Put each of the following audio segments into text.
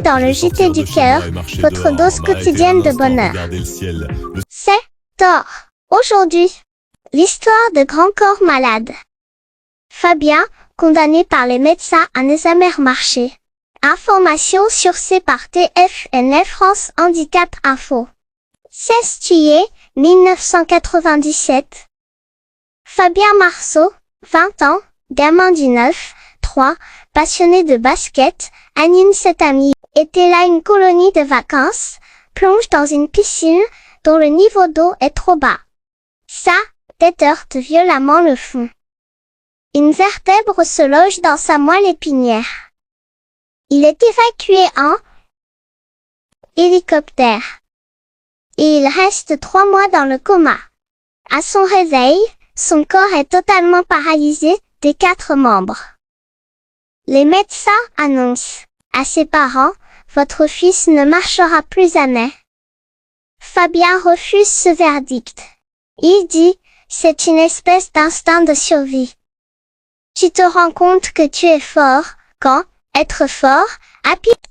dans le JT du cœur, votre dose quotidienne de bonheur. C'est Thor. Aujourd'hui, l'histoire de Grand Corps Malade. Fabien, condamné par les médecins à ne jamais remarcher. Information sourcée par TFNF France Handicap Info. 16 juillet 1997. Fabien Marceau, 20 ans, gamin du 9-3, passionné de basket, anime cet ami, était là une colonie de vacances, plonge dans une piscine dont le niveau d'eau est trop bas. Ça, heurte violemment le fond. Une vertèbre se loge dans sa moelle épinière. Il est évacué en hélicoptère. Et il reste 3 mois dans le coma. À son réveil, son corps est totalement paralysé des 4 membres. Les médecins annoncent à ses parents, votre fils ne marchera plus jamais. Fabien refuse ce verdict. Il dit, c'est une espèce d'instinct de survie. Tu te rends compte que tu es fort, quand être fort,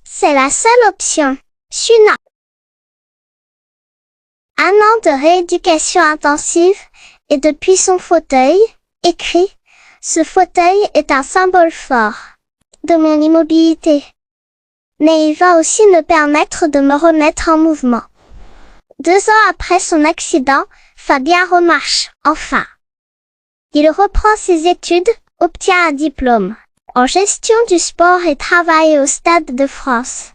c'est la seule option. Shuna. 1 an de rééducation intensive, et depuis son fauteuil, écrit, ce fauteuil est un symbole fort de mon immobilité. Mais il va aussi me permettre de me remettre en mouvement. 2 ans après son accident, Fabien remarche, enfin. Il reprend ses études, obtient un diplôme en gestion du sport et travaille au Stade de France.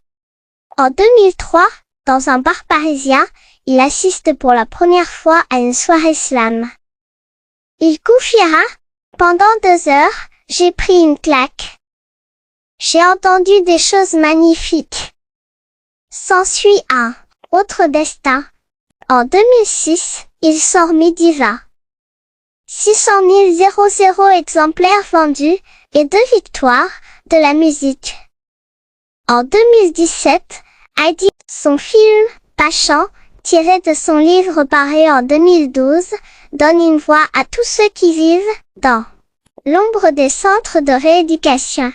En 2003, dans un bar parisien, il assiste pour la première fois à une soirée slam. Il confiera, pendant 2 heures, j'ai pris une claque. J'ai entendu des choses magnifiques. S'ensuit un autre destin. En 2006, il sort Midiva. 600 000 exemplaires vendus et 2 victoires de la musique. En 2017, Heidi, son film, Pachant, tiré de son livre paru en 2012, donne une voix à tous ceux qui vivent dans l'ombre des centres de rééducation.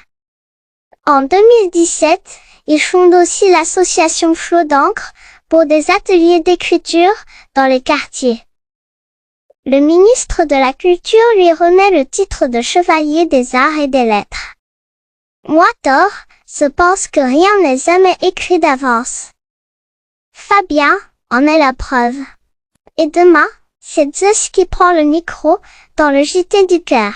En 2017, il fonde aussi l'association Flot d'encre pour des ateliers d'écriture dans les quartiers. Le ministre de la Culture lui remet le titre de chevalier des arts et des lettres. Moi, Thor, se pense que rien n'est jamais écrit d'avance. Fabien en est la preuve. Et demain, c'est Zeus qui prend le micro dans le JT du cœur.